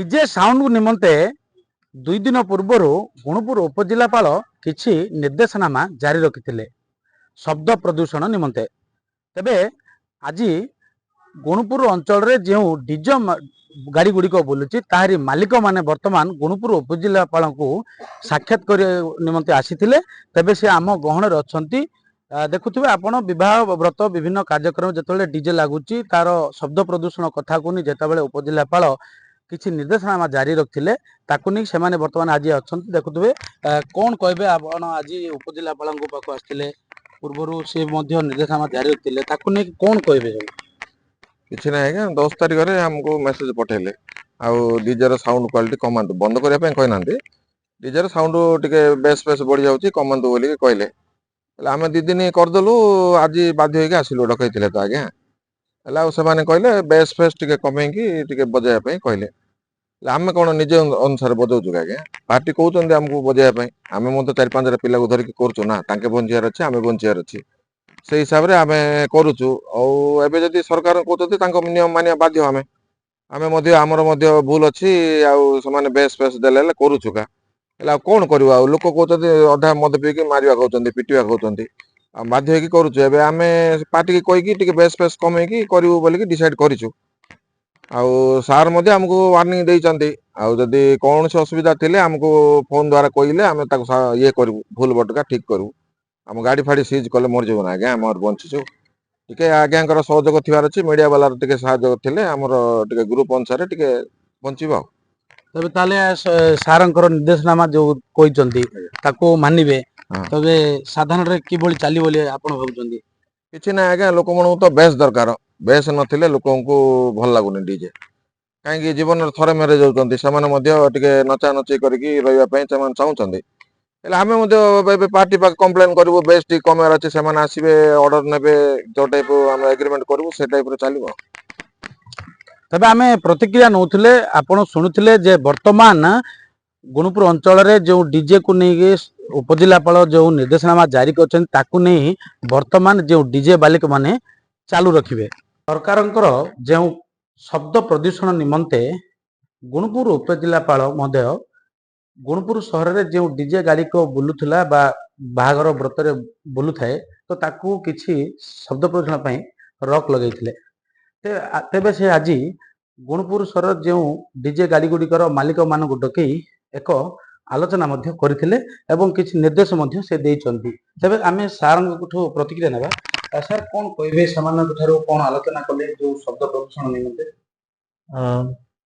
DJ sound निमंते 2 दिन पूर्वर गुणुपुर उपजिलापाल किछि निर्देशनामा जारी रखिथिले शब्द प्रदूषण निमंते। तेबे आज गुणुपुर अंचल रे जो डीजे गाड़ी गुड़िक बुलूची ताहारी मालिक माने वर्तमान गुणुपुर उपजिलापाल को साक्षात कर निमंते आसीथिले। तेबे से आम गहण अच्छी देखुवे आपण विवाह व्रत विभिन्न कार्यक्रम जिते डीजे लगुच तार शब्द प्रदूषण कथा को जितेबाला उपजिलापाल किसी निर्देशनामा जारी रखिले ताकू नहीं से बर्तमान आज अच्छा देखुवे कौन कहे आपण आज उपजिलापाल पाक आसते पूर्वर से निर्देशनामा जारी रखिले ताकू नहीं कौन कहे किसी ना आज्ञा 10 तारिख में हमको मेसेज पठेले आउ डीजे रो साउंड क्वालिटी कमांतु बंद करने कहना डीजे रो साउंड टिके बेस बेस बढ़ी जाऊँगी कमांतु बोली कहले आम 2 दिन करदेलु आज बाध्य होगी आसिलु डकई तो आज्ञा से कहले बेस फेस टिके कमेकी बजाइवाई कहले आम कौन निज अनुसार बजाऊँ आज्ञा पार्टी कहते आमको बजाइवाई आम 4-5 पिला को धरिकी करूँ तांके बंचार अच्छे आम बंचार अच्छी से हिसाब से आम करुचु एबे जदि सरकार कहते नियम मानिया बाध्य आम आमर भूल अच्छी आने बेस फेस देले करुचु का कौन करवा लोक कहते अधा मद पीकी मारिया कहते पिटिया कहते बाध्य होगी करुचु एबे आम पार्टी की कहीकि बेस फेस कमेकी करू बोलिकी डिसाइड करिचु सार आमको वार्निंग देइचंती जदि कौन से असुविधा थिले आमको फोन द्वारा कहले आम ये करू भूल बटका ठीक करू आम गाड़ी फाड़ी सीज कले मर जीवन आज्ञा आम बंचीचु टिके आज्ञा सहयोग थिबार अछि मीडिया वाला टिके सहायता थिले आमर टिके ग्रुप अनुसार टिके बंचिबा तबे ताले सारंकर निर्देशनामा जो कहचंती ताको मानिबे तबे साधारण रे कि बोली चाली बोली आपण भाबुचंती किछि ना आज्ञा लोक मन तो बेस दरकार बेस नथिले लोकन को भल लागुनी डीजे कहीं जीवन थरे मेरे जाउचंती सेमाने मध्य टिके नचा नची करके रहिबा पई सेमान चाहुचंती आम पार्टी पाक कम्प्लेन करूँ बेस टी कमार अच्छे से आसवे ऑर्डर ने जो टाइप आम एग्रीमेंट करूँ से टाइप चलो तबे आम प्रतिक्रिया नौथिले आपण शुणुथिले जे वर्तमान गुणुपुर अंचल रे जो डीजे को नहीं उपजिलापाल जो निर्देशनामा जारी कर नहीं वर्तमान जो डीजे बालिक माने चालू रखिबे सरकारंकर जो शब्द प्रदूषण निमंते गुणुपुर उपजिलापाल मध्य गुणुपुर सहर रे जो डीजे गाड़ी को बुलूला बाहागर व्रत बुलू थाए तो ताकू किछि शब्द प्रदूषण पई रॉक लगैथिले तेबे से आज गुणुपुर सहर जो डीजे गाड़ी गुड़िकर मालिक मानक डकई एक आलोचना मध्य करथिले एवं किछि निर्देश मध्य से देइचंती तेबे आमे सार को प्रतिक्रिया नेबा सर कोन कहबे समान ठारो कोन आलोचना कले जो शब्द प्रदूषण निमंते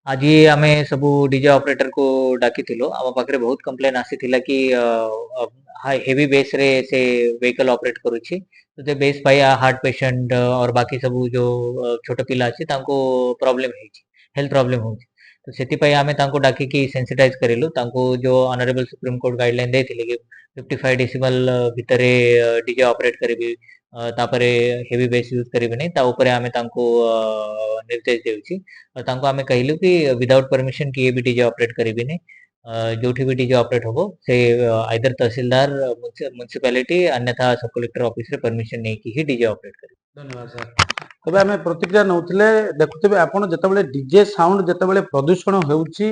आज आम सब डीजे ऑपरेटर को डाकी आम पाखे बहुत कंप्लेन आसी कि हेवी बेस रे से व्हीकल ऑपरेट करुच्ची तो बेस पाई हार्ट पेशेंट और बाकी सब जो छोट पिला अच्छी प्रॉब्लम हेल्थ प्रॉब्लम हो तो से आम डाकी सेंसिटाइज करेलु जो ऑनरेबल सुप्रीम कोर्ट गाइडलाइन देते कि 55 डेसिबल भितर डीजे ऑपरेट करी तापरे हेवी बेस यूज करेंगे नहीं ताऊपर आमे तांको निर्देश देउची और तांको आमे कहलु कि विदाउट परमिशन किए भी डीजे ऑपरेट करेंगे नहीं जोठी भी डीजे ऑपरेट होबो से आइदर तहसीलदार म्युनिसिपैलिटी अन्यथा सब कलेक्टर ऑफिस रे परमिशन नहीं की ही डीजे ऑपरेट करे। धन्यवाद सर। तबे आमे प्रतिक्रिया नउथिले देखुथिबे आपण जतबेले डीजे साउंड जतबेले प्रदूषण हेउची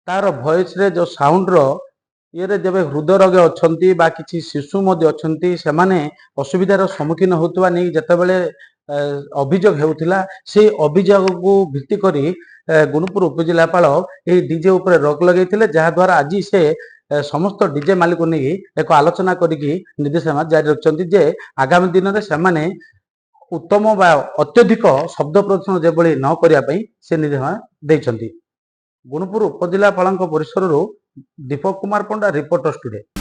तार वॉइस रे जो साउंड रो ये जब हृदय रोग अच्छी बा किसी शिशु अच्छी से असुविधार सम्मुखीन होता नहीं जितेबाला अभियोग होता से अभियोग को भित्ति करी गुणुपुर उपजिलापाल ये डीजे उपर रोक लगे जहाद्वारा आज से समस्त डीजे मालिक नहीं एक आलोचना करी निर्देशनामा जारी रखिंट जे आगामी दिन में से उत्तम बा अत्यधिक शब्द प्रदूषण जो न करने से निर्देशना देइछंती। गुणुपुर उपजिलापाल परिसर दीपक कुमार पंडा रिपोर्टर स्टूडियो।